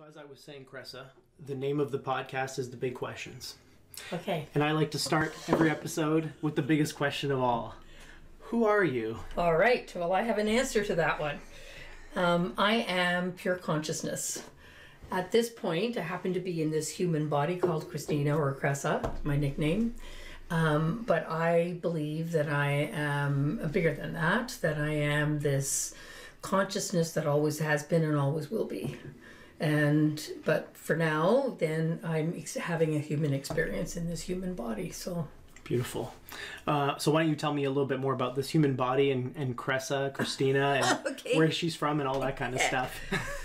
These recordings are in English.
So as I was saying, Kressa, the name of the podcast is The Big Questions. Okay. And I like to start every episode with the biggest question of all. Who are you? All right. Well, I have an answer to that one. I am pure consciousness. At this point, I happen to be in this human body called Christina or Kressa, my nickname. But I believe that I am bigger than that I am this consciousness that always has been and always will be. But for now, then I'm having a human experience in this human body. So beautiful. So why don't you tell me a little bit more about this human body and Kressa, Christina, and okay. Where she's from and all that kind of stuff.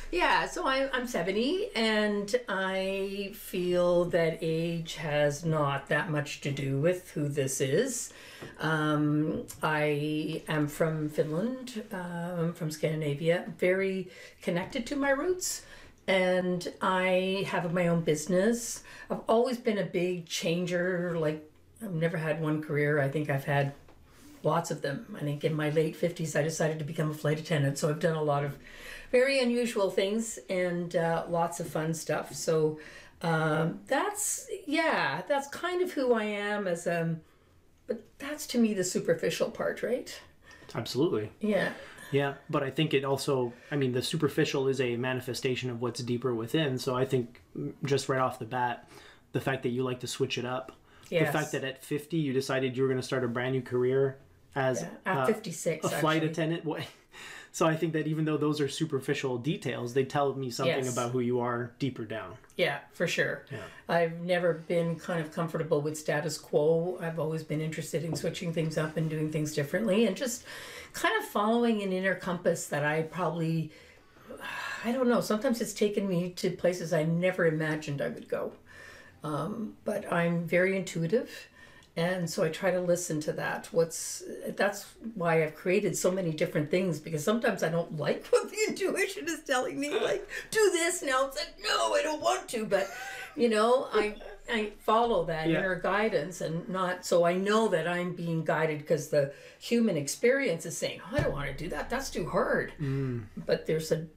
Yeah, so I'm 70, and I feel that age has not that much to do with who this is. I am from Finland, from Scandinavia, very connected to my roots. And I have my own business. I've always been a big changer. Like, I've never had one career. I think I've had lots of them. I think in my late 50s, I decided to become a flight attendant. So I've done a lot of very unusual things and lots of fun stuff. So that's kind of who I am but that's to me the superficial part, right? Absolutely. Yeah. Yeah, but I think it also, the superficial is a manifestation of what's deeper within. So I think just right off the bat, the fact that you like to switch it up, yes. The fact that at 50 you decided you were going to start a brand new career as at 56, a flight attendant. So I think that even though those are superficial details, they tell me something yes. about who you are deeper down. Yeah, for sure. Yeah. I've never been kind of comfortable with status quo. I've always been interested in switching things up and doing things differently and just kind of following an inner compass that I don't know, sometimes it's taken me to places I never imagined I would go. But I'm very intuitive. And so I try to listen to that. That's why I've created so many different things, because sometimes I don't like what the intuition is telling me, like, do this now. It's like, no, I don't want to. But, I follow that inner guidance and not, so I know that I'm being guided because the human experience is saying, oh, I don't want to do that. That's too hard. But there's an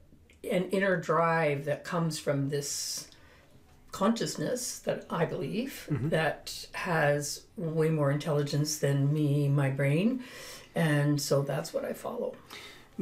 inner drive that comes from this consciousness that I believe that has way more intelligence than me, my brain, and so that's what I follow.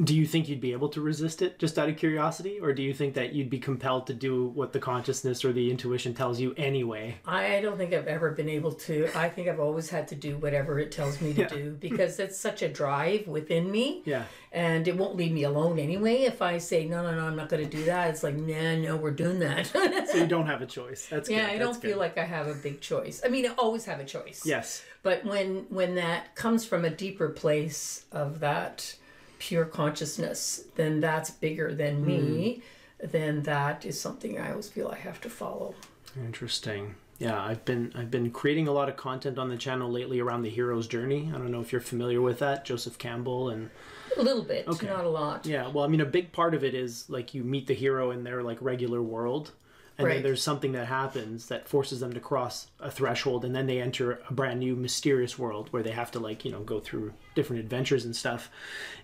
Do you think you'd be able to resist it just out of curiosity, or do you think that you'd be compelled to do what the consciousness or the intuition tells you anyway? I don't think I've ever been able to. I think I've always had to do whatever it tells me to do, because it's such a drive within me. Yeah. And it won't leave me alone anyway. If I say, no, I'm not going to do that, it's like, no, we're doing that. So you don't have a choice. That's good. I don't feel like I have a big choice. I always have a choice. Yes. But when that comes from a deeper place of that pure consciousness, then that's bigger than me. Then that is something I always feel I have to follow. Interesting. Yeah, I've been creating a lot of content on the channel lately around the hero's journey. I don't know if you're familiar with that, Joseph Campbell and a little bit, not a lot. Yeah, well, a big part of it is like you meet the hero in their like regular world, and then there's something that happens that forces them to cross a threshold, and then they enter a brand new mysterious world where they have to go through different adventures and stuff.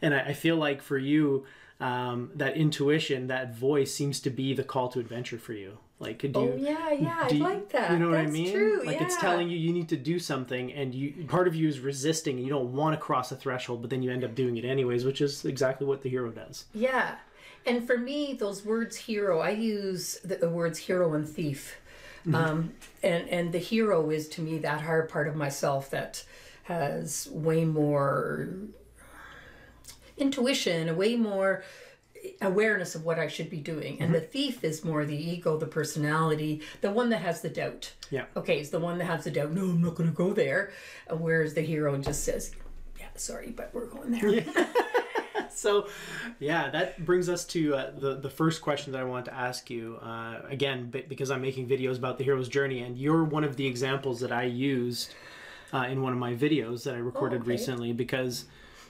And I feel like for you, that intuition, that voice seems to be the call to adventure for you. Like, could you? I like that. You know what I That's mean? True, like it's telling you need to do something, and part of you is resisting, and you don't want to cross a threshold, but then you end up doing it anyways, which is exactly what the hero does. Yeah. And for me, those words hero, I use the words hero and thief. And the hero is, to me, that hard part of myself that has way more intuition, way more awareness of what I should be doing. And the thief is more the ego, the personality, the one that has the doubt. Yeah. Okay, it's the one that has the doubt. No, I'm not going to go there. Whereas the hero just says, yeah, sorry, but we're going there. Yeah. So, that brings us to the first question that I want to ask you. Again, because I'm making videos about the hero's journey, and you're one of the examples that I used in one of my videos that I recorded recently, because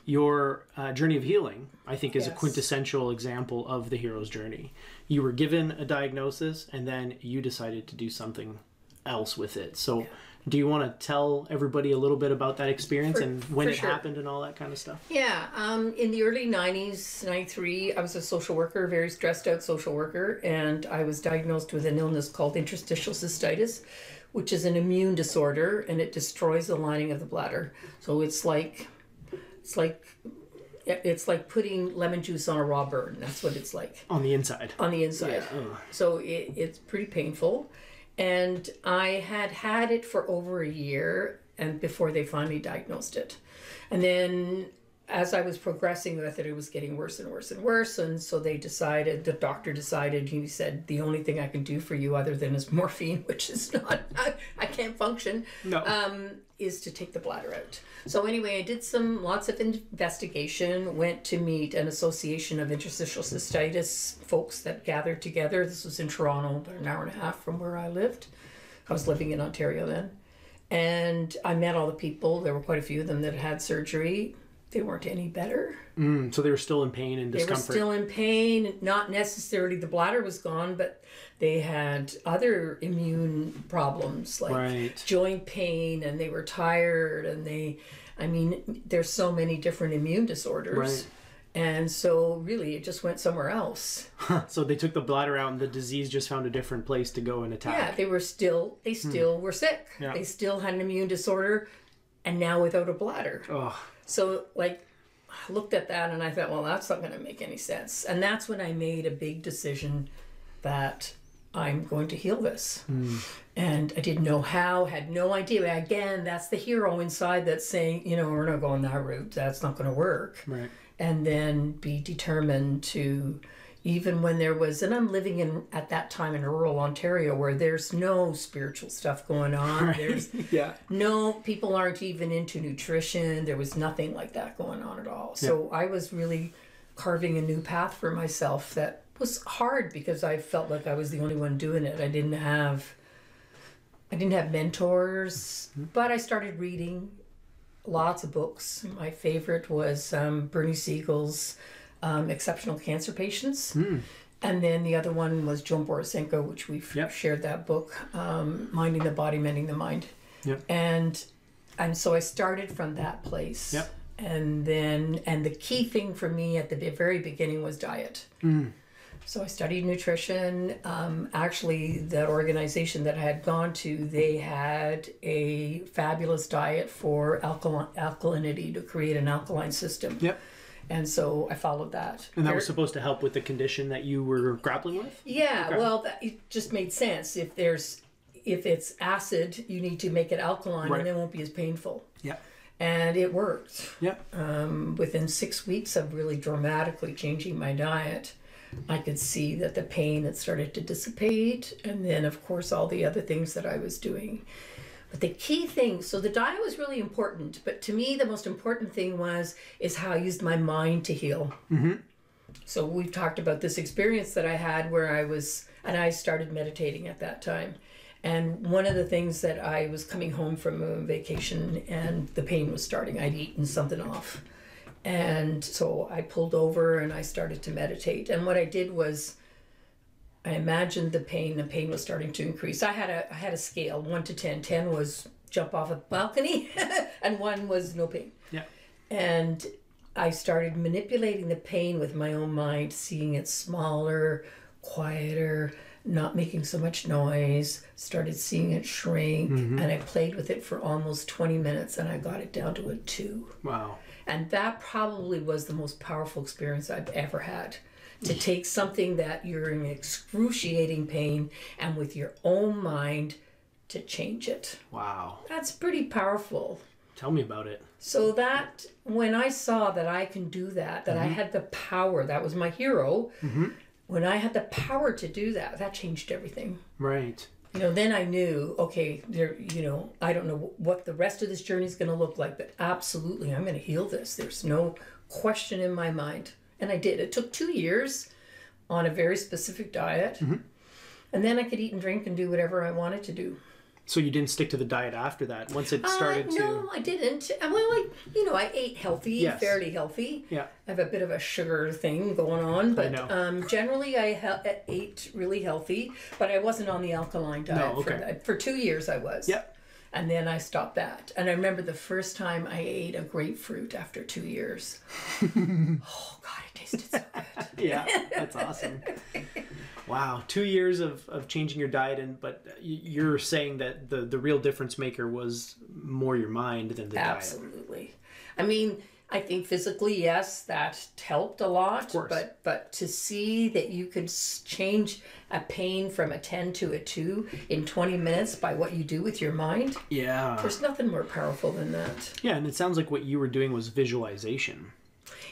your journey of healing, I think, is a quintessential example of the hero's journey. You were given a diagnosis, and then you decided to do something else with it. So Do you want to tell everybody a little bit about that experience and when it sure. happened and all that kind of stuff? Yeah, in the early 90s, 93, I was a social worker, very stressed out social worker, and I was diagnosed with an illness called interstitial cystitis, which is an immune disorder, and it destroys the lining of the bladder. So it's like putting lemon juice on a raw burn. That's what it's like. On the inside. On the inside. Yeah. So it's pretty painful. And I had it for over a year and before they finally diagnosed it. And then as I was progressing with it, it was getting worse and worse and worse. And so the doctor decided, he said, the only thing I can do for you other than is morphine, which is not, I can't function, is to take the bladder out. So anyway, I did lots of investigation, went to meet an association of interstitial cystitis folks that gathered together. This was in Toronto, about an hour and a half from where I lived. I was living in Ontario then. And I met all the people. There were quite a few of them that had surgery. They weren't any better. So they were still in pain and discomfort. They were still in pain. Not necessarily the bladder was gone, but they had other immune problems like joint pain, and they were tired, and there's so many different immune disorders. Right. And so really it just went somewhere else. So they took the bladder out and the disease just found a different place to go and attack. Yeah, they still were sick. Yeah. They still had an immune disorder, and now without a bladder. Oh. So, I looked at that and I thought, well, that's not going to make any sense. And that's when I made a big decision that I'm going to heal this. And I didn't know how, had no idea. Again, that's the hero inside that's saying, we're not going that route. That's not going to work. Right. And then be determined to, even when there was, and I'm living at that time in rural Ontario where there's no spiritual stuff going on. Right. There's no, people aren't even into nutrition. There was nothing like that going on at all. So I was really carving a new path for myself that was hard because I felt like I was the only one doing it. I didn't have mentors, but I started reading lots of books. My favorite was Bernie Siegel's Exceptional Cancer Patients. And then the other one was Joan Borisenko, which we've shared that book, Minding the Body, Mending the Mind. And so I started from that place. And the key thing for me at the very beginning was diet. So I studied nutrition. Actually, that organization that I had gone to, they had a fabulous diet for alkalinity, to create an alkaline system. And so I followed that. And that was supposed to help with the condition that you were grappling with? Yeah, okay. Well, it just made sense. If it's acid, you need to make it alkaline, and it won't be as painful. And it worked. Within 6 weeks of really dramatically changing my diet, I could see that the pain had started to dissipate, and then of course all the other things that I was doing. But the key thing, so the diet was really important, but to me the most important thing is how I used my mind to heal. So we've talked about this experience that I had where I started meditating at that time. And one of the things that I was coming home from a vacation and the pain was starting. I'd eaten something off. And so I pulled over and I started to meditate. And what I did was I imagined the pain was starting to increase. I had a scale, 1 to 10. 10 was jump off a balcony and 1 was no pain. And I started manipulating the pain with my own mind, seeing it smaller, quieter, not making so much noise, started seeing it shrink, and I played with it for almost 20 minutes and I got it down to a 2. Wow. And that probably was the most powerful experience I've ever had. To take something that you're in excruciating pain and with your own mind to change it. Wow. That's pretty powerful. Tell me about it. So that when I saw that I can do that, that I had the power, that was my hero. When I had the power to do that, that changed everything. Right. Then I knew, okay, I don't know what the rest of this journey is going to look like, but absolutely, I'm going to heal this. There's no question in my mind. And I did. It took 2 years on a very specific diet. And then I could eat and drink and do whatever I wanted to do. So you didn't stick to the diet after that? Once it started to... No, I didn't. Well, I ate healthy, fairly healthy. I have a bit of a sugar thing going on. But generally I ate really healthy. But I wasn't on the alkaline diet. For 2 years I was. And then I stopped that. And I remember the first time I ate a grapefruit after 2 years. Oh, God, it tasted so good. Yeah, that's awesome. Wow, 2 years of changing your diet, but you're saying that the real difference maker was more your mind than the diet. Absolutely. I mean, I think physically, yes, that helped a lot. Of course. But to see that you could change a pain from a 10 to a 2 in 20 minutes by what you do with your mind. Yeah. There's nothing more powerful than that. Yeah, and it sounds like what you were doing was visualization.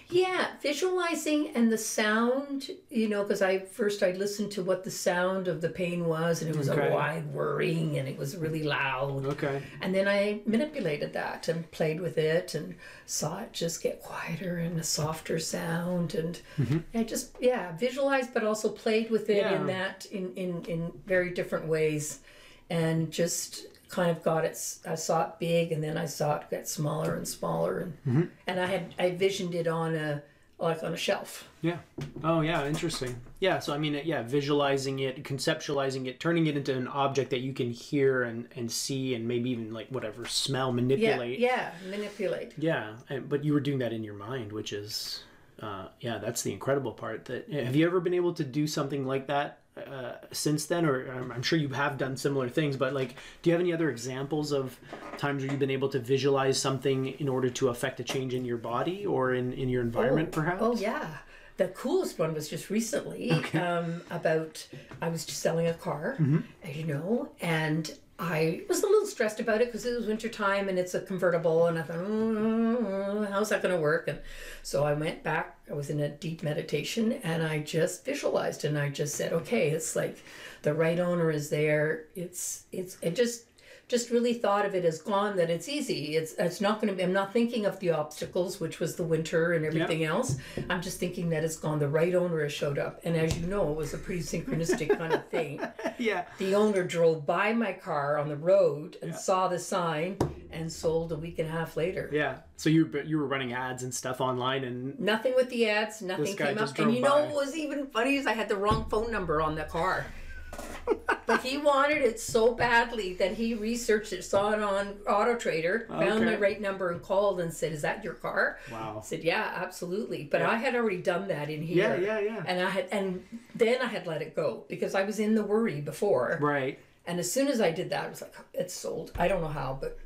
Yeah, visualizing and the sound, you know, because I listened to what the sound of the pain was, and it was a wide whirring, and it was really loud. Okay. And then I manipulated that and played with it and saw it just get quieter and a softer sound, and I just visualized, but also played with it in very different ways, and just kind of got it. I saw it big, and then I saw it get smaller and smaller, and I visioned it on a shelf. Yeah. Oh, yeah. Interesting. Yeah. So I mean, visualizing it, conceptualizing it, turning it into an object that you can hear and see, and maybe even like whatever smell, manipulate. Yeah. Manipulate. Yeah. But you were doing that in your mind, which is, that's the incredible part. Have you ever been able to do something like that since then, or I'm sure you have done similar things, but like, do you have any other examples of times where you've been able to visualize something in order to affect a change in your body or in your environment, perhaps? Oh, yeah. The coolest one was just recently about, I was just selling a car, as you know, and I was a little stressed about it because it was winter time and it's a convertible, and I thought, how's that going to work? And so I went back, I was in a deep meditation, and I just visualized, and I just said, okay, it's like the right owner is there. It just really thought of it as gone, that it's easy. It's not going to be, I'm not thinking of the obstacles, which was the winter and everything else. I'm just thinking that it's gone. The right owner has showed up. And as you know, it was a pretty synchronistic kind of thing. Yeah. The owner drove by my car on the road and saw the sign and sold a week and a half later. Yeah. So you were running ads and stuff online, and nothing with the ads, nothing came up. And you know what was even funny is I had the wrong phone number on the car. But he wanted it so badly that he researched it, saw it on Auto Trader, found my right number and called and said, "Is that your car?" Wow. I said, "Yeah, absolutely." But I had already done that in here. Yeah. And then I had let it go because I was in the worry before. Right. And as soon as I did that, I was like, "It's sold." I don't know how, but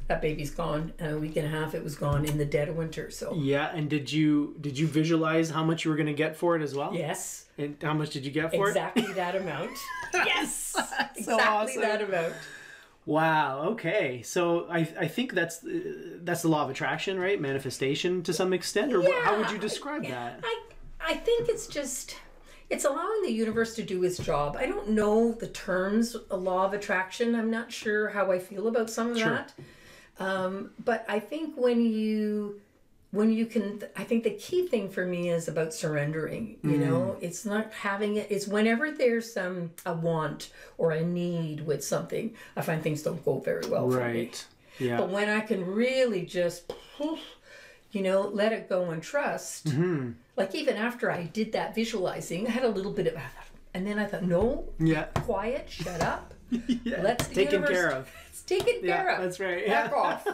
that baby's gone. And a week and a half, it was gone in the dead of winter. So yeah. And did you visualize how much you were going to get for it as well? Yes. And how much did you get for exactly that amount. Yes. So exactly awesome. that amount. Wow. Okay. So I think that's the law of attraction, right? Manifestation to some extent, or how would you describe that? I think it's allowing the universe to do its job. I don't know the terms, a law of attraction. I'm not sure how I feel about some of that. But I think when you can, I think the key thing for me is about surrendering, you know, it's not having it, it's whenever there's a want or a need with something, I find things don't go very well for me. Yeah. But when I can really just, you know, let it go and trust, like even after I did that visualizing, I had a little bit of, and then I thought, no, quiet, shut up. Let's taken care of. It's taken care of. That's right. Back off.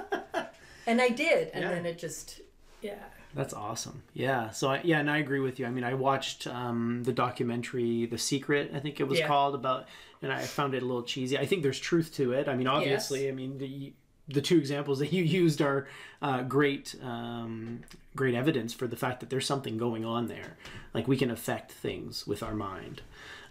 And I did, and then it just. Yeah. That's awesome. Yeah. So and I agree with you. I mean, I watched the documentary The Secret, I think it was called, about, and I found it a little cheesy. I think there's truth to it. I mean, obviously, I mean, the two examples that you used are great evidence for the fact that there's something going on there. Like, we can affect things with our mind.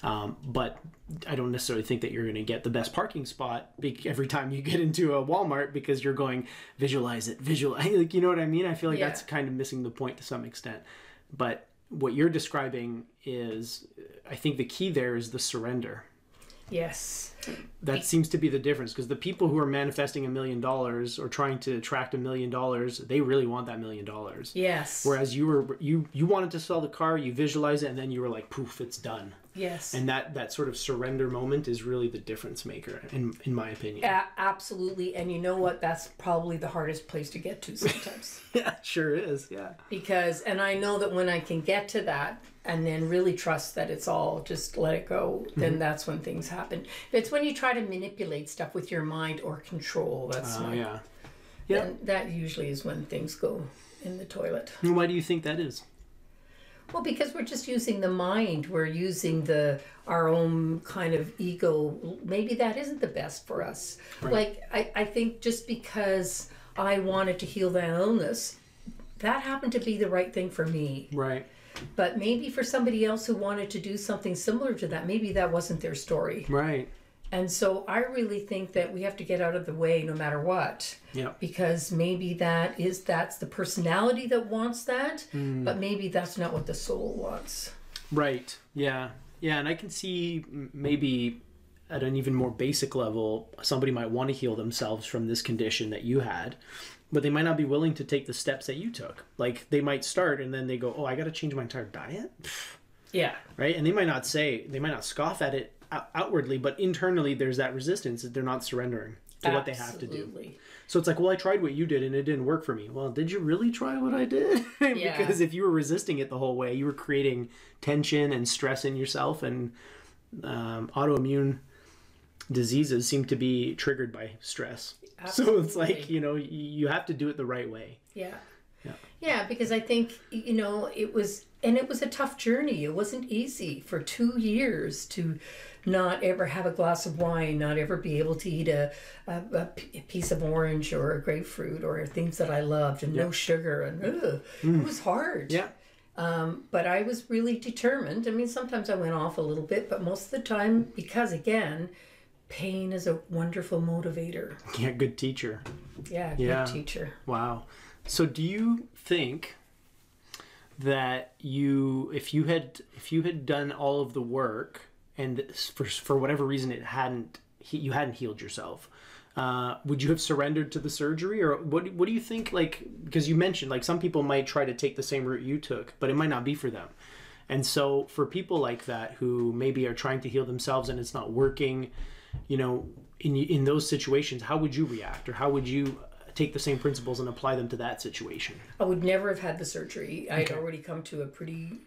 But I don't necessarily think that you're going to get the best parking spot every time you get into a Walmart because you're going, visualize it, like, you know what I mean? I feel like that's kind of missing the point to some extent. But what you're describing is, I think the key there is the surrender. Yes. That seems to be the difference, because the people who are manifesting $1 million or trying to attract $1 million, they really want that $1 million. Yes. Whereas you wanted to sell the car, you visualize it, and then you were like, poof, it's done. Yes. And that sort of surrender moment is really the difference maker, in my opinion. Absolutely. And you know what? That's probably the hardest place to get to sometimes. Yeah, sure is. Yeah. Because, and I know that when I can get to that and then really trust that it's all, just let it go, then that's when things happen. It's when you try to manipulate stuff with your mind or control, that's yeah. Then that usually is when things go in the toilet. And why do you think that is? Well, because we're just using the mind. We're using our own kind of ego. Maybe that isn't the best for us. Right. Like, I think just because I wanted to heal that illness, that happened to be the right thing for me. Right. But maybe for somebody else who wanted to do something similar to that, maybe that wasn't their story. Right. And so I really think that we have to get out of the way no matter what. Yeah. Because maybe that's the personality that wants that, but maybe that's not what the soul wants. Right. Yeah. Yeah, and I can see maybe at an even more basic level, somebody might want to heal themselves from this condition that you had, but they might not be willing to take the steps that you took. Like they might start and then they go, oh, I got to change my entire diet? Yeah. Right? And they might not scoff at it outwardly, but internally there's that resistance that they're not surrendering to what they have to do. So it's like, well, I tried what you did and it didn't work for me. Well, did you really try what I did? Because if you were resisting it the whole way, you were creating tension and stress in yourself, and autoimmune diseases seem to be triggered by stress. Absolutely. So it's like, you have to do it the right way. Yeah. Yeah, because I think, it was a tough journey. It wasn't easy for 2 years to not ever have a glass of wine, not ever be able to eat a piece of orange or a grapefruit or things that I loved, and no sugar, and it was hard. Yeah. But I was really determined. I mean, sometimes I went off a little bit, but most of the time, because again, pain is a wonderful motivator. Yeah, good teacher. Yeah, good teacher. Wow. So do you think that if you had done all of the work and for whatever reason you hadn't healed yourself, would you have surrendered to the surgery? Or what do you think, like, because you mentioned like some people might try to take the same route you took, but it might not be for them. And so for people like that who maybe are trying to heal themselves and it's not working, in those situations, how would you react, or how would you take the same principles and apply them to that situation? I would never have had the surgery. I'd already come to a pretty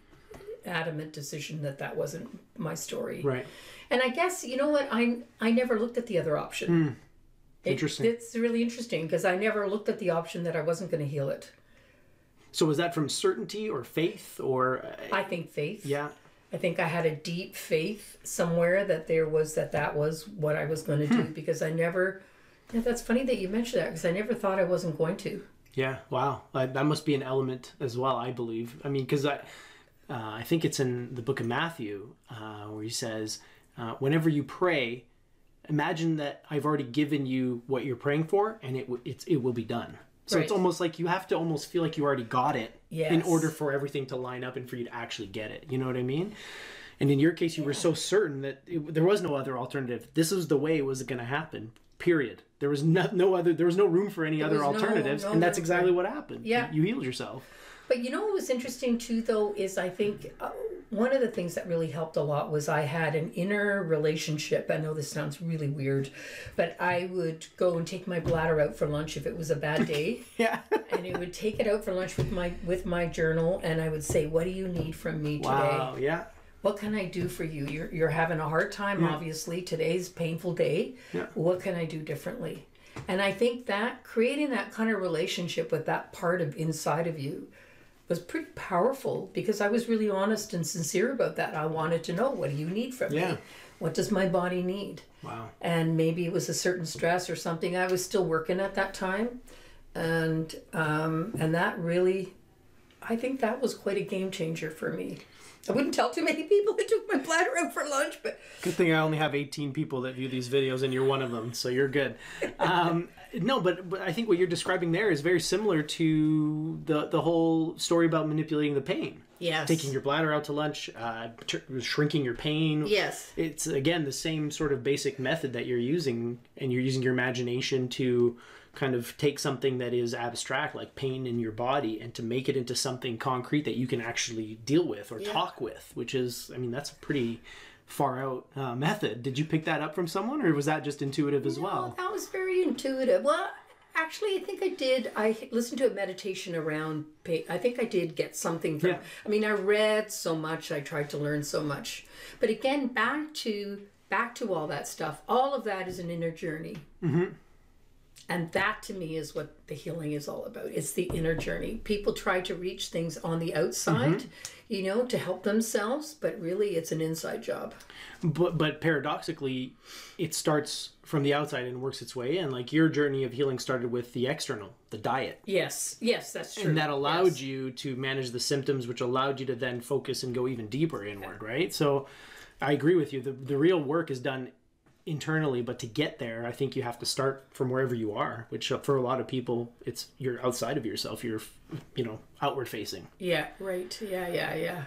adamant decision that wasn't my story. Right. And I guess, you know what, I never looked at the other option. Interesting. It's really interesting because I never looked at the option that I wasn't going to heal it. So was that from certainty or faith, or? I think faith. Yeah. I think I had a deep faith somewhere that that was what I was going to do, because I never. Yeah, that's funny that you mentioned that, because I never thought I wasn't going to. Yeah, wow. That must be an element as well, I believe. I mean, because I think it's in the book of Matthew where he says, whenever you pray, imagine that I've already given you what you're praying for, and it will be done. So It's almost like you have to almost feel like you already got it in order for everything to line up and for you to actually get it. You know what I mean? And in your case, you were so certain that there was no other alternative. This was the way it was going to happen. Period. There was no room for any other alternatives, and that's exactly what happened. Yeah. You healed yourself. But what was interesting too, though, is I think one of the things that really helped a lot was I had an inner relationship. I know this sounds really weird, but I would go and take my bladder out for lunch if it was a bad day. Yeah. And I would take it out for lunch with my journal, and I would say, "What do you need from me today? Wow. Yeah. What can I do for you? You're having a hard time, obviously. Today's a painful day. Yeah. What can I do differently?" And I think that creating that kind of relationship with that part of inside of you was pretty powerful, because I was really honest and sincere about that. I wanted to know, what do you need from me? What does my body need? Wow. And maybe it was a certain stress or something. I was still working at that time. And that really, I think that was quite a game changer for me. I wouldn't tell too many people I took my bladder out for lunch, but... Good thing I only have 18 people that view these videos, and you're one of them, so you're good. No, but I think what you're describing there is very similar to the whole story about manipulating the pain. Yes. Taking your bladder out to lunch, shrinking your pain. Yes. It's, again, the same sort of basic method that you're using, and you're using your imagination to kind of take something that is abstract, like pain in your body, and to make it into something concrete that you can actually deal with or talk with, which is, I mean, that's a pretty far out method. Did you pick that up from someone, or was that just intuitive as well? That was very intuitive. Well, actually, I think I did. I listened to a meditation around pain. I think I did get something from, I mean, I read so much. I tried to learn so much. But again, back to back to all that stuff, all of that is an inner journey. And that to me is what the healing is all about. It's the inner journey. People try to reach things on the outside, you know, to help themselves, but really it's an inside job. But paradoxically, it starts from the outside and works its way in. Like your journey of healing started with the external, the diet. Yes, that's true. And that allowed you to manage the symptoms, which allowed you to then focus and go even deeper inward, right? So I agree with you. The real work is done internally, but to get there, I think you have to start from wherever you are, which for a lot of people, you're outside of yourself. You're, you know, outward facing. Yeah, right. Yeah.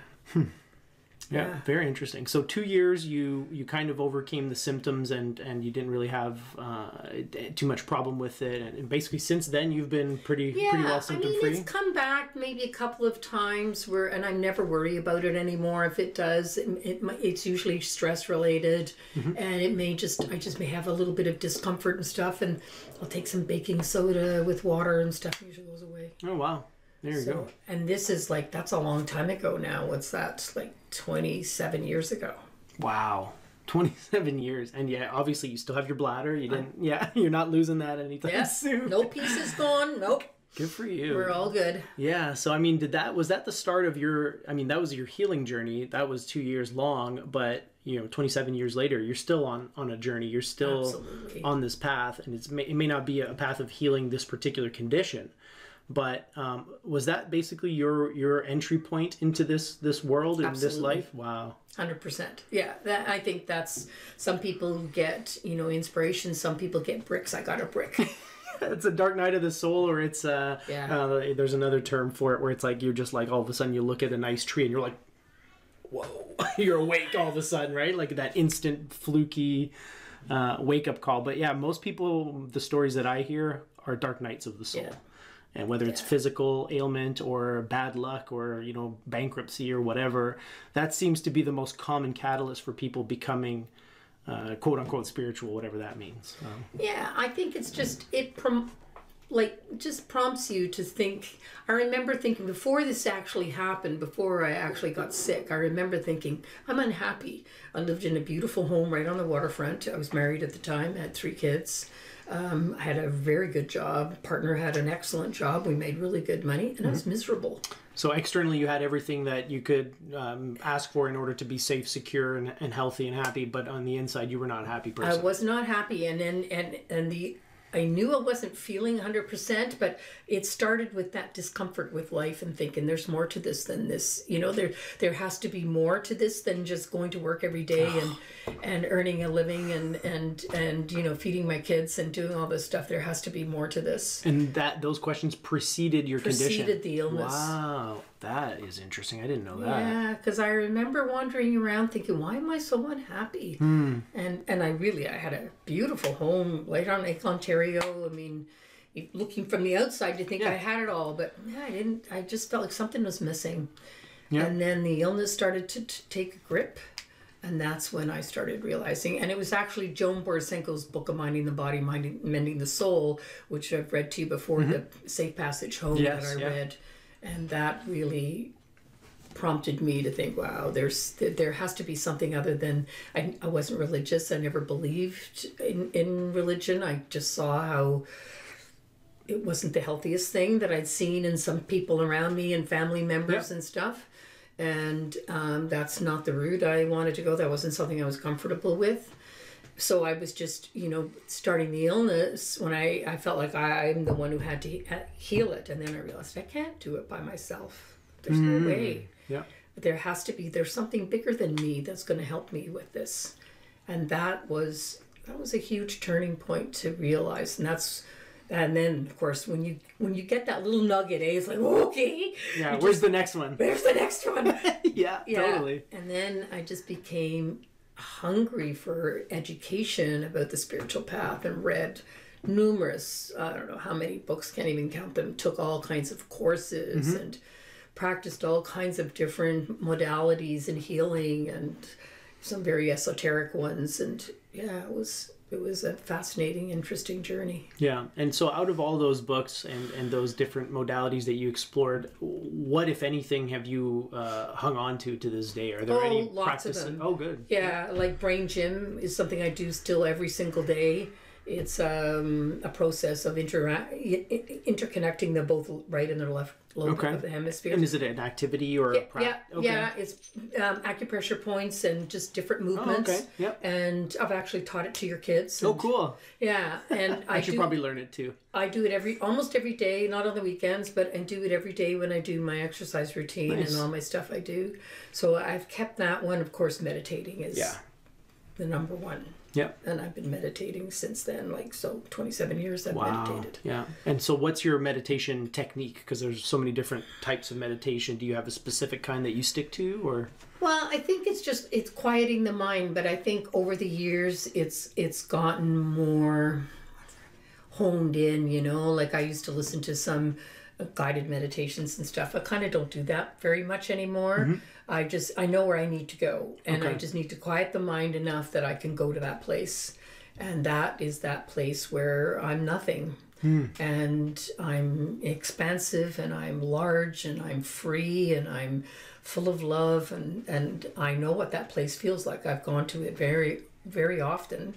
Yeah, very interesting. So 2 years, you kind of overcame the symptoms and you didn't really have too much problem with it. And basically since then, you've been pretty well symptom free. It's come back maybe a couple of times and I never worry about it anymore. If it does, it's usually stress related, and I just may have a little bit of discomfort and stuff, and I'll take some baking soda with water and stuff, and it usually goes away. Oh, wow. There you go. And this is that's a long time ago now. What's that? Like 27 years ago. Wow. 27 years. And yeah, obviously you still have your bladder. You didn't, you're not losing that anytime soon. No piece is gone. Nope. Good for you. We're all good. Yeah. So, I mean, was that the start of that was your healing journey. That was 2 years long, but 27 years later, you're still on a journey. You're still Absolutely. On this path, and it may not be a path of healing this particular condition. But was that basically your entry point into this world and this life? Wow. 100%. Yeah, I think that's, some people get inspiration. Some people get bricks. I got a brick. It's a dark night of the soul, or it's there's another term for it where it's like you're just like all of a sudden you look at a nice tree and you're like, whoa, you're awake all of a sudden, right? Like that instant fluky wake up call. But yeah, most people, the stories that I hear are dark nights of the soul. Yeah. And whether it's physical ailment or bad luck or, bankruptcy or whatever, that seems to be the most common catalyst for people becoming quote unquote spiritual, whatever that means. Yeah, I think it's just, just prompts you to think. I remember thinking before this actually happened, before I actually got sick, I remember thinking, I'm unhappy. I lived in a beautiful home right on the waterfront. I was married at the time, I had 3 kids. I had a very good job. Partner had an excellent job. We made really good money, and I was miserable. So externally, you had everything that you could ask for in order to be safe, secure, and healthy and happy. But on the inside, you were not a happy person. I was not happy, I knew I wasn't feeling 100%, but it started with that discomfort with life and thinking there's more to this than this. There has to be more to this than just going to work every day and earning a living and feeding my kids and doing all this stuff. There has to be more to this. And those questions preceded your condition. Preceded the illness. Wow, that is interesting. I didn't know that. Yeah, because I remember wandering around thinking, why am I so unhappy? And I had a beautiful home right on Lake Ontario. I mean, looking from the outside, you think I had it all, but I didn't. I just felt like something was missing. Yeah. And then the illness started to take a grip, and that's when I started realizing. And it was actually Joan Borysenko's book of Minding the Body, Mending the Soul, which I've read to you before, the Safe Passage Home that I read, and that really prompted me to think, wow, there has to be something other than, I wasn't religious. I never believed in religion. I just saw how it wasn't the healthiest thing that I'd seen in some people around me and family members and stuff. And that's not the route I wanted to go. That wasn't something I was comfortable with. So I was just, starting the illness when I felt like I'm the one who had to heal it. And then I realized I can't do it by myself. There's no way. Yeah. There's something bigger than me that's going to help me with this. And that was a huge turning point to realize. And then of course when you get that little nugget, it's like, okay. Yeah, where's the next one? Where's the next one? yeah, totally. And then I just became hungry for education about the spiritual path and read numerous, I don't know how many books, can't even count them, took all kinds of courses and practiced all kinds of different modalities in healing and some very esoteric ones. And it was a fascinating, interesting journey. Yeah. And so out of all those books and those different modalities that you explored, what, if anything, have you hung on to this day? Are there any lots practices? of them. Oh, good. Yeah, like brain gym is something I do still every single day. It's a process of interconnecting the both right and the left lobe of the hemisphere. And is it an activity or a practice? Yeah, it's acupressure points and just different movements. Oh, okay. Yep. And I've actually taught it to your kids. Oh, cool. Yeah, and I should probably learn it too. I do it almost every day, not on the weekends, but I do it every day when I do my exercise routine and all my stuff I do. So I've kept that one. Of course, meditating is the number one. Yep. And I've been meditating since then, 27 years I've meditated. Yeah. And so what's your meditation technique? Because there's so many different types of meditation. Do you have a specific kind that you stick to, or? Well, I think it's quieting the mind, but I think over the years it's gotten more honed in, like I used to listen to some guided meditations and stuff. I kind of don't do that very much anymore. Mm-hmm. I know where I need to go, and I just need to quiet the mind enough that I can go to that place. And that is that place where I'm nothing. And I'm expansive, and I'm large, and I'm free, and I'm full of love, and I know what that place feels like. I've gone to it very, very often.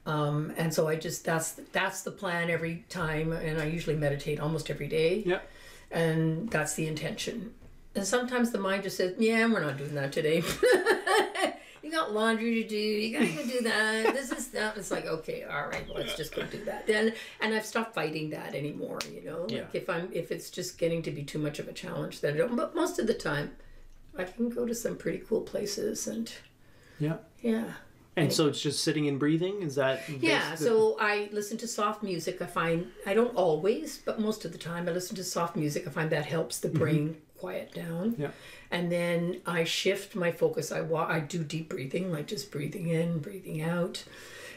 And so that's the plan every time, and I usually meditate almost every day. Yeah. And that's the intention. And sometimes the mind just says, yeah, we're not doing that today. You got laundry to do, you gotta go do that, this is that. It's like, okay, all right, let's just go do that. And I've stopped fighting that anymore, if it's just getting to be too much of a challenge, then I don't. But most of the time I can go to some pretty cool places, and yeah. And so it's just sitting and breathing? Is that... Yeah, so I listen to soft music. I don't always, but most of the time I listen to soft music. I find that helps the brain quiet down. Yeah. And then I shift my focus. I do deep breathing, like just breathing in, breathing out.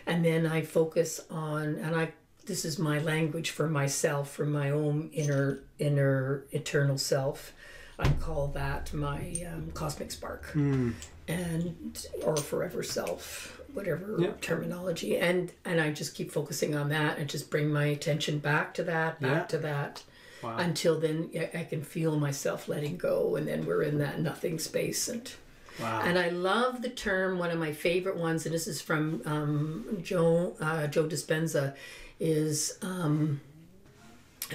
And then I focus on, this is my language for myself, for my own inner eternal self. I call that my cosmic spark, or forever self, whatever terminology. And I just keep focusing on that and just bring my attention back to that, to that. Wow. Until then I can feel myself letting go, and then we're in that nothing space. And I love the term, one of my favorite ones, and this is from Joe Dispenza, is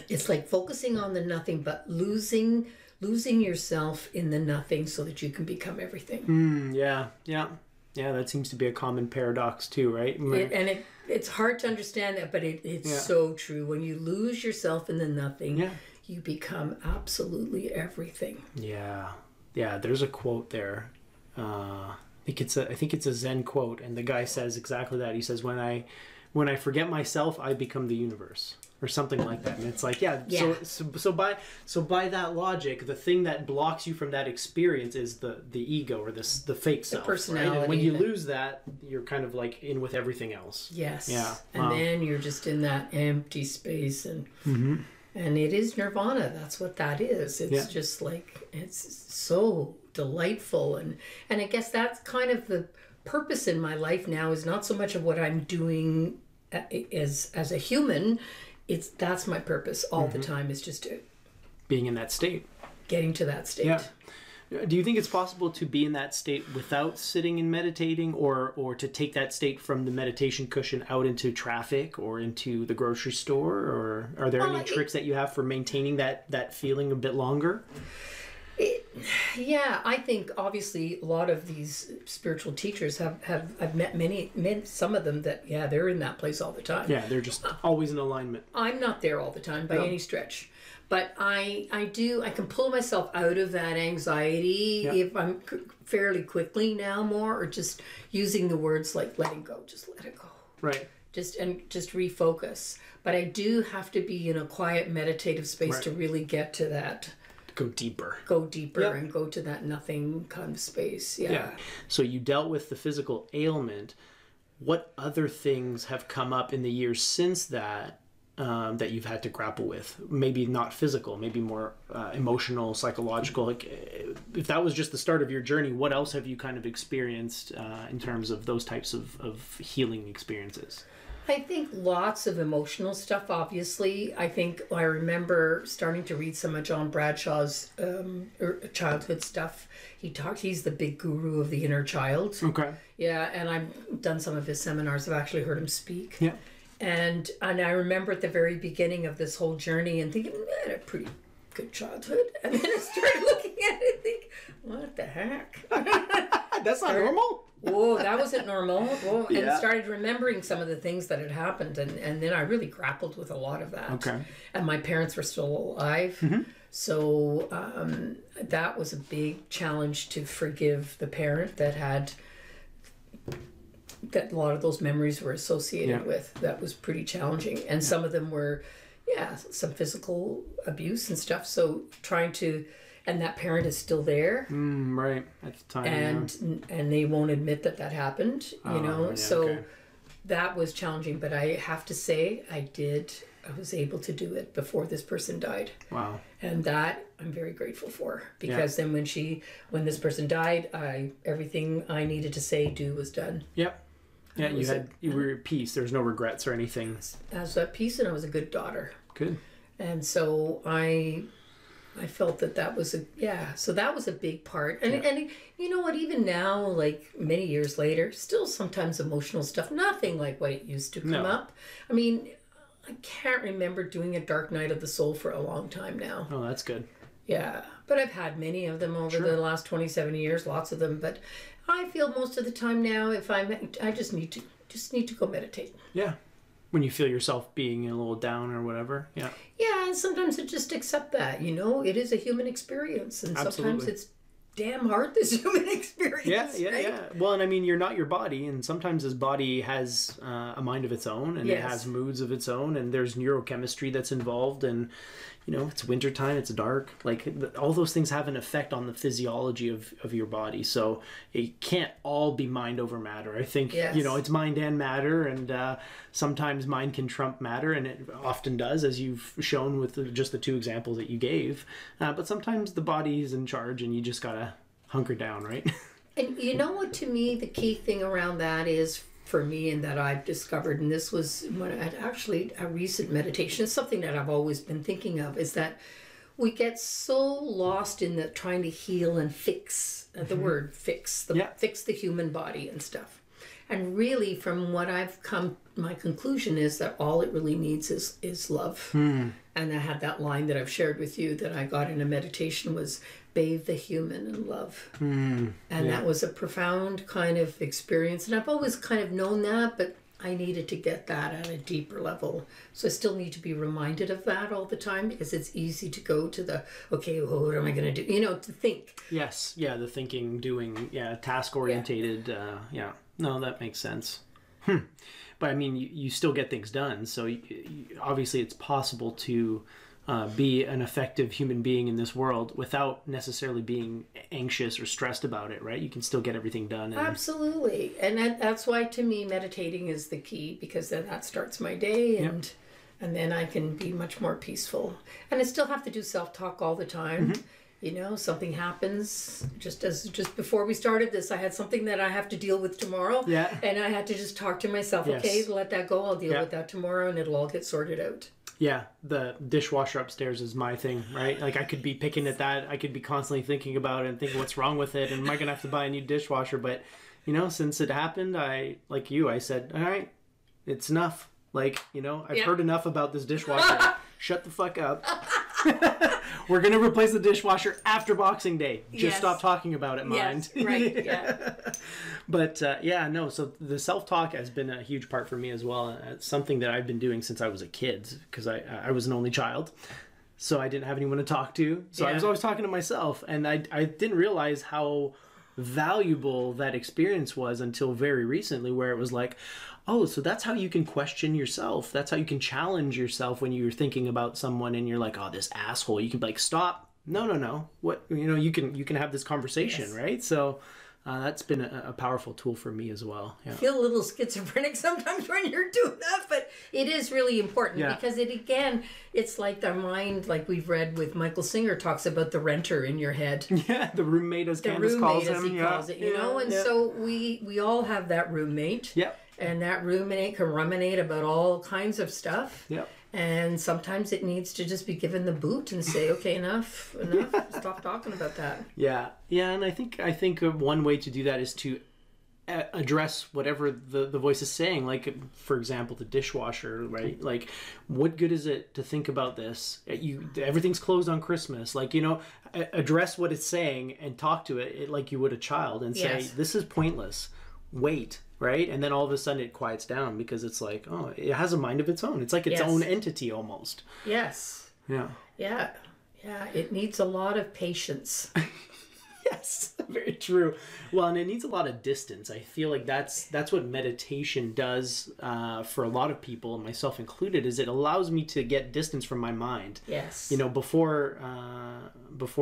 it's like focusing on the nothing, but losing yourself in the nothing so that you can become everything. Yeah, that seems to be a common paradox too, right? It's hard to understand that, but it's so true. When you lose yourself in the nothing, you become absolutely everything. Yeah, there's a quote there. I think it's a Zen quote, and the guy says exactly that. He says, when I forget myself, I become the universe, or something like that. And it's like, so by that logic, the thing that blocks you from that experience is the ego, or the fake self, the personality. Right? And when you lose that, you're kind of like in with everything else. Yes. Yeah. And then you're just in that empty space, and it is nirvana. That's what that is. It's just like, it's so delightful, and I guess that's kind of the purpose in my life now, is not so much of what I'm doing as a human. That's my purpose all the time, is just being in that state, getting to that state. Yeah. Do you think it's possible to be in that state without sitting and meditating, or to take that state from the meditation cushion out into traffic or into the grocery store? Or are there any tricks that you have for maintaining that feeling a bit longer? I think obviously a lot of these spiritual teachers I've met some of them that they're in that place all the time. Yeah, they're just always in alignment. I'm not there all the time by any stretch, but I can pull myself out of that anxiety if I'm fairly quickly now, more, or just using the words like letting go, just let it go. Right. Just refocus. But I do have to be in a quiet meditative space to really get to that. Go deeper and go to that nothing kind of space. Yeah. So you dealt with the physical ailment. What other things have come up in the years since that that you've had to grapple with? Maybe not physical, maybe more emotional, psychological. Like, if that was just the start of your journey, what else have you kind of experienced in terms of those types of healing experiences? I think lots of emotional stuff, obviously. I remember starting to read some of John Bradshaw's childhood stuff. He's the big guru of the inner child. Okay. Yeah, and I've done some of his seminars. I've actually heard him speak. Yeah. And I remember at the very beginning of this whole journey and thinking, I had a pretty good childhood. And then I started looking at it and think, what the heck? That's not normal? Whoa, that wasn't normal. Whoa. Yeah. And started remembering some of the things that had happened. And then I really grappled with a lot of that. Okay. And my parents were still alive. Mm-hmm. So that was a big challenge to forgive the parent that a lot of those memories were associated with. That was pretty challenging. And some of them were, some physical abuse and stuff. So and that parent is still there. Right, at the time. And they won't admit that happened, you know. So that was challenging. But I have to say, I was able to do it before this person died. Wow. And that I'm very grateful for. Because then when this person died, everything I needed to say, do was done. Yep. Yeah, you were at peace. There was no regrets or anything. I was at peace, and I was a good daughter. Good. And so I felt that was so that was a big part. And you know what, even now, like many years later, still sometimes emotional stuff, nothing like what it used to come up. I mean, I can't remember doing a dark night of the soul for a long time now. Oh, that's good. Yeah, but I've had many of them over the last 27 years, lots of them, but I feel most of the time now I just need to go meditate. Yeah. When you feel yourself being a little down or whatever. Yeah. Yeah, and sometimes I just accept that, you know, it is a human experience, and sometimes it's damn hard, this human experience. Yeah. Well, and I mean, you're not your body, and sometimes this body has a mind of its own, and it has moods of its own, and there's neurochemistry that's involved, and you know, it's wintertime, it's dark, like all those things have an effect on the physiology of your body. So it can't all be mind over matter. I think, you know, it's mind and matter, and sometimes mind can trump matter, and it often does, as you've shown with just the two examples that you gave. But sometimes the body is in charge, and you just gotta hunker down, right? And you know what, to me, the key thing around that is, for me, and that I've discovered, and this was actually a recent meditation, it's something that I've always been thinking of, is that we get so lost in the trying to heal and fix, the word fix, fix the human body and stuff. And really, from what I've come, my conclusion is that all it really needs is love. And I had that line that I've shared with you that I got in a meditation was, bathe the human in love. And that was a profound kind of experience. And I've always kind of known that, but I needed to get that at a deeper level. So I still need to be reminded of that all the time, because it's easy to go to the, okay, well, what am I going to do? You know, to think. Yes. Yeah, the thinking, doing, task orientated. No, that makes sense. But I mean, you still get things done. So obviously it's possible to be an effective human being in this world without necessarily being anxious or stressed about it, right? You can still get everything done. Absolutely. And that's why, to me, meditating is the key, because then that starts my day, and then I can be much more peaceful. And I still have to do self-talk all the time. You know, something happens, just before we started this, I had something that I have to deal with tomorrow. And I had to just talk to myself, okay, let that go. I'll deal with that tomorrow, and it'll all get sorted out. Yeah, the dishwasher upstairs is my thing, right? Like, I could be picking at that. I could be constantly thinking about it and thinking what's wrong with it, and am I going to have to buy a new dishwasher? But, you know, since it happened, I said, all right, it's enough. Like, you know, I've heard enough about this dishwasher. Shut the fuck up. We're going to replace the dishwasher after Boxing Day. Just stop talking about it, mind. Yes, right, yeah. But, so the self-talk has been a huge part for me as well. It's something that I've been doing since I was a kid, because I was an only child. So I didn't have anyone to talk to. So I was always talking to myself. And I didn't realize how valuable that experience was until very recently, where it was like, oh, so that's how you can question yourself. That's how you can challenge yourself when you're thinking about someone and you're like, oh, this asshole. You can be like, stop. No. What, you know, you can have this conversation, right? So That's been a powerful tool for me as well. Yeah. I feel a little schizophrenic sometimes when you're doing that, but it is really important because it's like the mind, like we've read with Michael Singer talks about the renter in your head. Yeah, the roommate as Candace calls him. He calls it, you know, and so we all have that roommate. Yep. And that roommate can ruminate about all kinds of stuff. Yep. And sometimes it needs to just be given the boot and say, okay, enough, stop talking about that. Yeah, and I think one way to do that is to address whatever the voice is saying. Like, for example, the dishwasher, right? Like, what good is it to think about this? Everything's closed on Christmas. Like, you know, address what it's saying and talk to it like you would a child and say, this is pointless. Wait. Right? And then all of a sudden it quiets down because it's like, oh, it has a mind of its own. It's like its own entity almost. Yes. Yeah. Yeah. Yeah. It needs a lot of patience. Yes, very true. Well, and it needs a lot of distance. I feel like that's what meditation does for a lot of people, and myself included, is it allows me to get distance from my mind. Yes. You know, before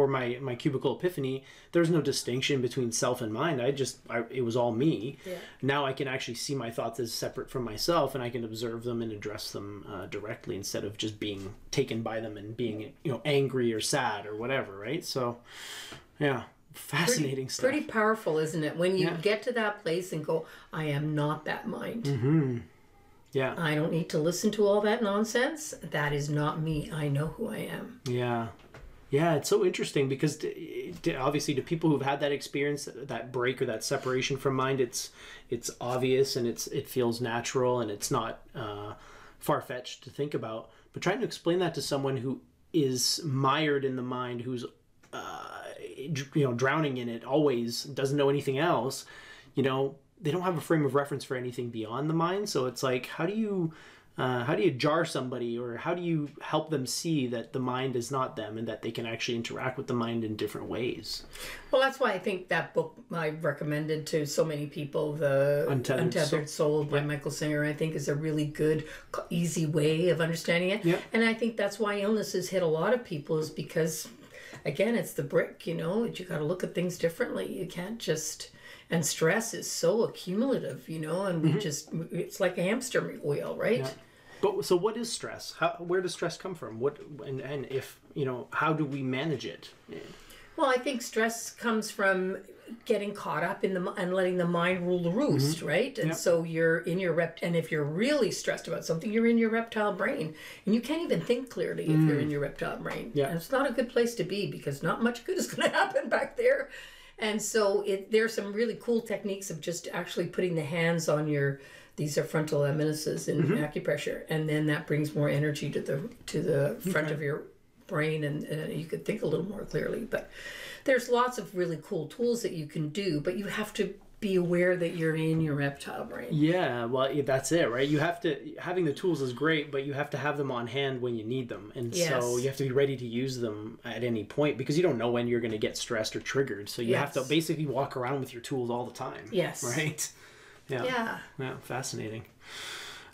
my cubicle epiphany, there's no distinction between self and mind. It was all me. Yeah. Now I can actually see my thoughts as separate from myself, and I can observe them and address them directly instead of just being taken by them and being, you know, angry or sad or whatever, right? So, yeah. Fascinating stuff. Pretty powerful, isn't it? When you get to that place and go, I am not that mind. Mm-hmm. Yeah. I don't need to listen to all that nonsense. That is not me. I know who I am. Yeah. Yeah, it's so interesting because obviously to people who've had that experience, that break or that separation from mind, it's obvious and it feels natural and it's not far-fetched to think about. But trying to explain that to someone who is mired in the mind, who's drowning in it always, doesn't know anything else, you know, they don't have a frame of reference for anything beyond the mind. So it's like, how do you jar somebody, or how do you help them see that the mind is not them and that they can actually interact with the mind in different ways? Well, that's why I think that book I recommended to so many people, the Untethered Soul by Michael Singer, I think is a really good, easy way of understanding it. Yep. And I think that's why illnesses hit a lot of people, is because, again, it's the brick, you know, you got to look at things differently. You can't just, and stress is so accumulative, you know, and it's like a hamster wheel, right? Yeah. But so what is stress? Where does stress come from? And if, you know, how do we manage it? Yeah. Well, I think stress comes from getting caught up in and letting the mind rule the roost, right? And so you're in your and if you're really stressed about something, you're in your reptile brain, and you can't even think clearly if you're in your reptile brain. Yeah. And it's not a good place to be, because not much good is going to happen back there. And so there's some really cool techniques of just actually putting the hands on these are frontal eminences in acupressure, and then that brings more energy to the front of your brain, and you could think a little more clearly. But there's lots of really cool tools that you can do, but you have to be aware that you're in your reptile brain. Yeah, well, that's it, right? You have to, having the tools is great, but you have to have them on hand when you need them. And so you have to be ready to use them at any point, because you don't know when you're going to get stressed or triggered. So you have to basically walk around with your tools all the time. Yes. Right? Yeah. Fascinating.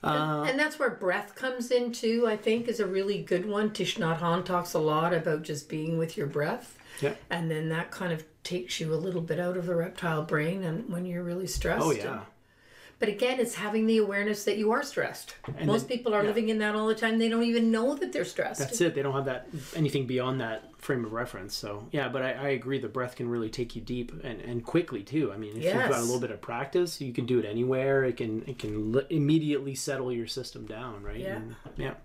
And that's where breath comes in too, I think, is a really good one. Thich Nhat Hanh talks a lot about just being with your breath. Yeah. And then that kind of takes you a little bit out of the reptile brain, and when you're really stressed. Oh, yeah. But again, it's having the awareness that you are stressed. And most people are living in that all the time. They don't even know that they're stressed. That's it. They don't have anything beyond that frame of reference. So, yeah, but I agree. The breath can really take you deep and quickly, too. I mean, if you've got a little bit of practice, you can do it anywhere. It can immediately settle your system down, right? Yeah. And,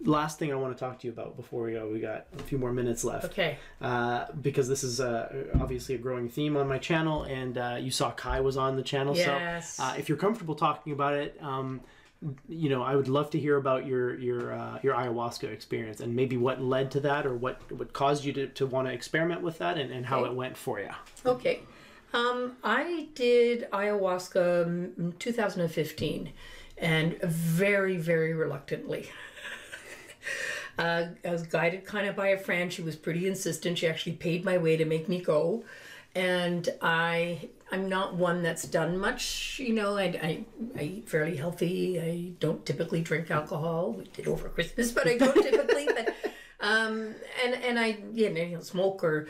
last thing I want to talk to you about before we go, we got a few more minutes left. Okay. Because this is obviously a growing theme on my channel, and you saw Kai was on the channel. Yes. So if you're comfortable talking about it, you know, I would love to hear about your ayahuasca experience, and maybe what led to that, or what caused you to want to experiment with that, and how it went for you. Okay. I did ayahuasca in 2015, and very, very reluctantly. I was guided kind of by a friend. She was pretty insistent. She actually paid my way to make me go. And I'm not one that's done much, you know. I eat fairly healthy. I don't typically drink alcohol. We did over Christmas, but I don't typically. But and I smoke, or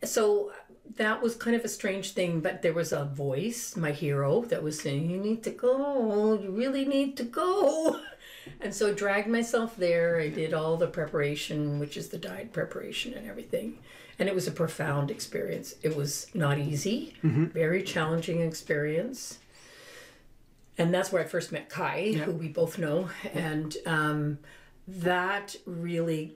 so. that was kind of a strange thing, but there was a voice, my hero, that was saying, you need to go, you really need to go. And so I dragged myself there. I did all the preparation, which is the diet preparation and everything. And it was a profound experience. It was not easy, very challenging experience. And that's where I first met Kai, who we both know. And that really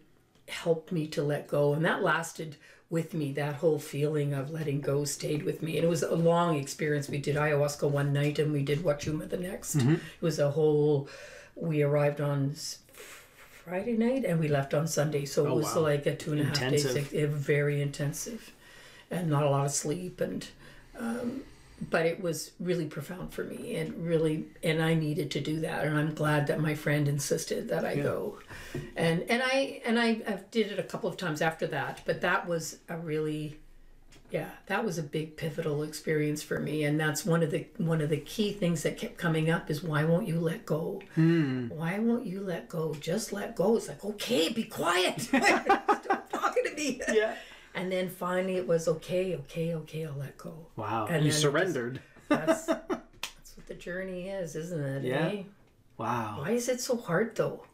helped me to let go. And that lasted with me. That whole feeling of letting go stayed with me. And it was a long experience. We did ayahuasca one night and we did Wachuma the next. It was a whole... We arrived on Friday night and we left on Sunday. So it was like a 2.5 days. Very intensive and not a lot of sleep. And but it was really profound for me and I needed to do that. And I'm glad that my friend insisted that I go. And I did it a couple of times after that. But that was a really... that was a big pivotal experience for me, and that's one of the key things that kept coming up is why won't you let go? Why won't you let go? Just let go. It's like, okay, be quiet. Stop talking to me. Yeah. And then finally it was okay, I'll let go. Wow. And you surrendered. That's what the journey is, isn't it? Yeah. Eh? Wow. Why is it so hard though?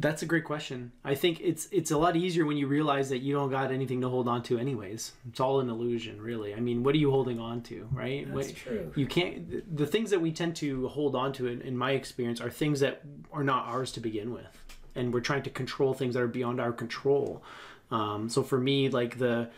That's a great question. I think it's a lot easier when you realize that you don't got anything to hold on to anyways. It's all an illusion, really. I mean, what are you holding on to, right? That's true. You can't... The things that we tend to hold on to, in my experience, are things that are not ours to begin with. And we're trying to control things that are beyond our control. So for me, like the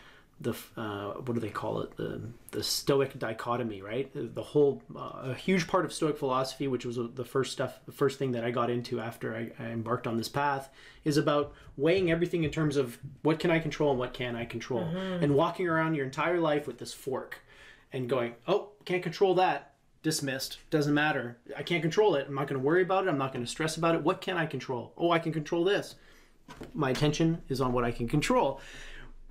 what do they call it? The Stoic dichotomy, right? The whole a huge part of Stoic philosophy, which was the first thing that I got into after I embarked on this path, is about weighing everything in terms of what can I control and what can't I control, and walking around your entire life with this fork, and going, oh, can't control that, dismissed, doesn't matter, I can't control it, I'm not going to worry about it, I'm not going to stress about it. What can I control? Oh, I can control this. My attention is on what I can control.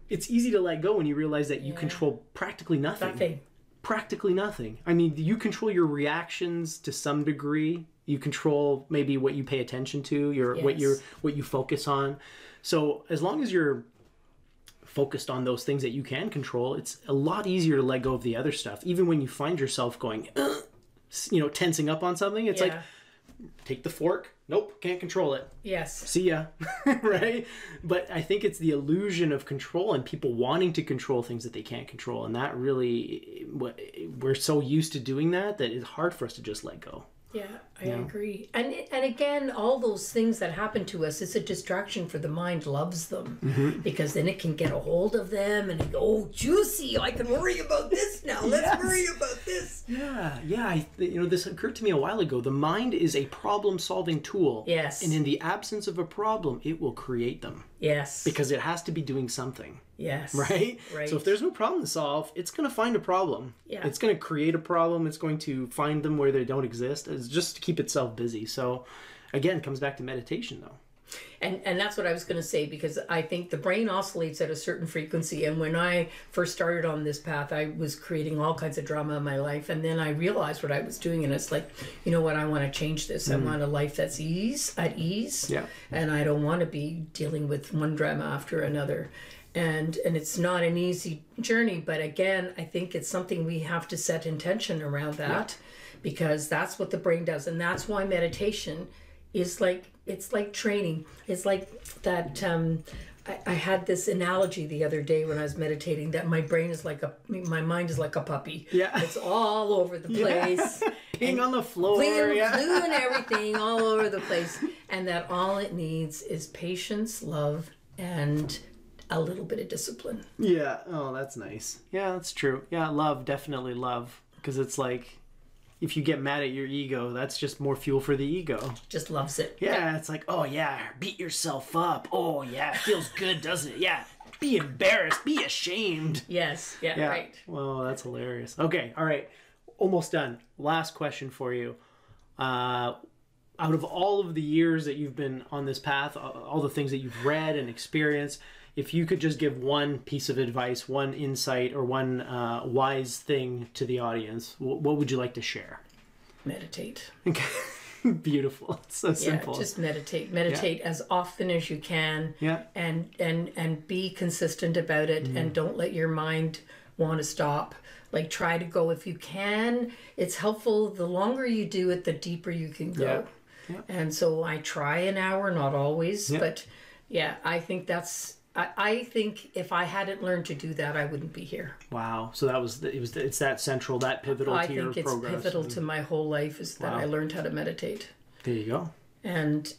It's easy to let go when you realize that you control practically nothing. Practically nothing. I mean, you control your reactions to some degree. You control maybe what you pay attention to, what you focus on. So as long as you're focused on those things that you can control, it's a lot easier to let go of the other stuff. Even when you find yourself going, tensing up on something, it's like, take the fork. Nope, can't control it. Yes. See ya. Right? But I think it's the illusion of control and people wanting to control things that they can't control. And that really, we're so used to doing that it's hard for us to just let go. Yeah, I agree. And again, all those things that happen to us, it's a distraction for the mind, loves them. Because then it can get a hold of them and it go, oh, juicy, I can worry about this now. Let's worry about this. Yeah. This occurred to me a while ago. The mind is a problem-solving tool. Yes. And in the absence of a problem, it will create them. Yes. Because it has to be doing something. Yes. Right? So if there's no problem to solve, it's going to find a problem. Yeah. It's going to create a problem. It's going to find them where they don't exist. It's just to keep itself busy. So again, it comes back to meditation though. And that's what I was going to say, because I think the brain oscillates at a certain frequency. And when I first started on this path, I was creating all kinds of drama in my life. And then I realized what I was doing. And it's like, you know what? I want to change this. I want a life that's at ease. Yeah. And I don't want to be dealing with one drama after another. And it's not an easy journey. But again, I think it's something we have to set intention around that, because that's what the brain does. And that's why meditation is like, it's like training. It's like that. I had this analogy the other day when I was meditating that my mind is like a puppy. Yeah, it's all over the place, peeing on the floor, doing everything all over the place, and that all it needs is patience, love, and a little bit of discipline. Yeah. Oh, that's nice. Yeah, that's true. Yeah, love, definitely love, because it's like, if you get mad at your ego, that's just more fuel for the ego. Just loves it. Yeah, it's like, oh yeah, beat yourself up. Oh yeah, it feels good, doesn't it? Yeah, be embarrassed, be ashamed. Yes, yeah, right. Well, that's hilarious. Okay, all right, almost done. Last question for you. Out of all of the years that you've been on this path, all the things that you've read and experienced, if you could just give one piece of advice, one insight, or one wise thing to the audience, what would you like to share? Meditate. Okay. Beautiful. It's so simple. Yeah, just meditate as often as you can. Yeah. And be consistent about it, and don't let your mind want to stop. Like, try to go if you can. It's helpful. The longer you do it, the deeper you can go. Yeah. And so I try an hour, not always, but yeah, I think I think if I hadn't learned to do that, I wouldn't be here. Wow. So it's that central, that pivotal to your progress. I think it's pivotal to my whole life, is that I learned how to meditate. There you go. And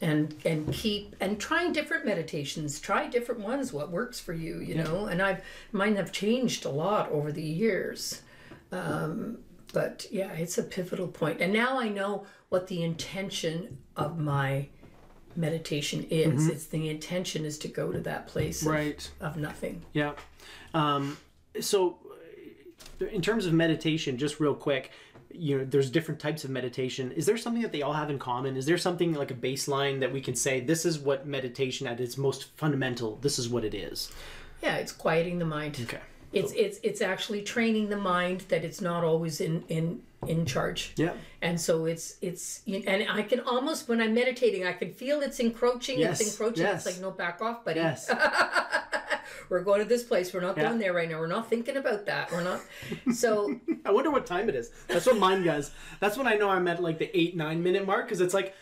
keep trying different meditations. Try different ones. What works for you, you know. And mine have changed a lot over the years. But yeah, it's a pivotal point. And now I know what the intention of my meditation is. It's the intention is to go to that place of nothing. Yeah. So in terms of meditation, just real quick, you know, there's different types of meditation. Is there something that they all have in common? Is there something like a baseline that we can say, this is what meditation at its most fundamental, this is what it is? Yeah, it's quieting the mind. Okay. It's actually training the mind that it's not always in charge. Yeah. And so it's and I can almost, when I'm meditating, I can feel it's encroaching. Yes. It's encroaching. Yes. It's like, no, back off, buddy. Yes. We're going to this place. We're not going there right now. We're not thinking about that. We're not. So I wonder what time it is. That's what mine does. That's when I know I'm at like the 8-9 minute mark, because it's like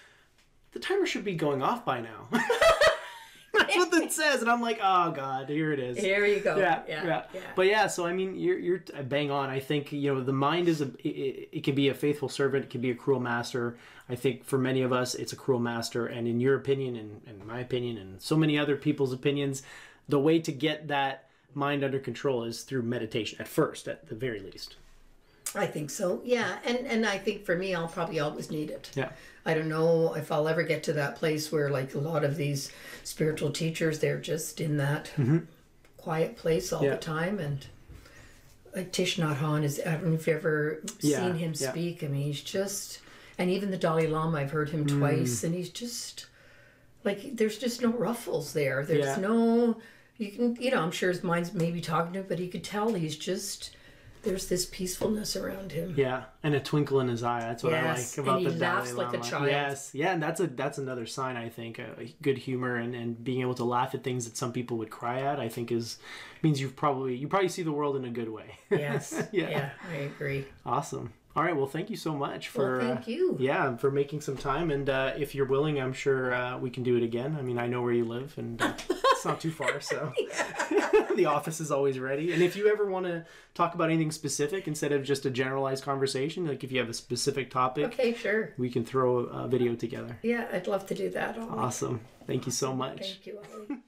the timer should be going off by now. That's what it says, and I'm like, oh god, here it is. Here you go. Yeah. But yeah, so I mean, you're bang on. I think, you know, the mind is it can be a faithful servant, it can be a cruel master. I think for many of us, it's a cruel master, and in your opinion, and my opinion, and so many other people's opinions, the way to get that mind under control is through meditation, at first, at the very least. I think so, yeah. And I think for me, I'll probably always need it. Yeah. I don't know if I'll ever get to that place where, like, a lot of these spiritual teachers, they're just in that quiet place all the time. And like Thich Nhat Hanh, I don't know if you've ever seen him speak. I mean, he's just, and even the Dalai Lama, I've heard him twice, and he's just, like, there's just no ruffles there. There's no, you can, you know, I'm sure his mind's maybe talking to him, but you could tell he's just, there's this peacefulness around him. Yeah, and a twinkle in his eye. That's what I like about the Dalai Lama. And he laughs like a child. Yes, yeah, and that's another sign, I think. Good humor and being able to laugh at things that some people would cry at, I think means you probably see the world in a good way. Yes. Yeah, I agree. Awesome. All right, well, thank you so much for thank you. For making some time, and if you're willing, I'm sure we can do it again. I mean, I know where you live, and it's not too far, so the office is always ready. And if you ever want to talk about anything specific instead of just a generalized conversation, like if you have a specific topic, okay, sure, we can throw a video together. Yeah, I'd love to do that. Awesome. Thank you so much. Thank you, Ollie.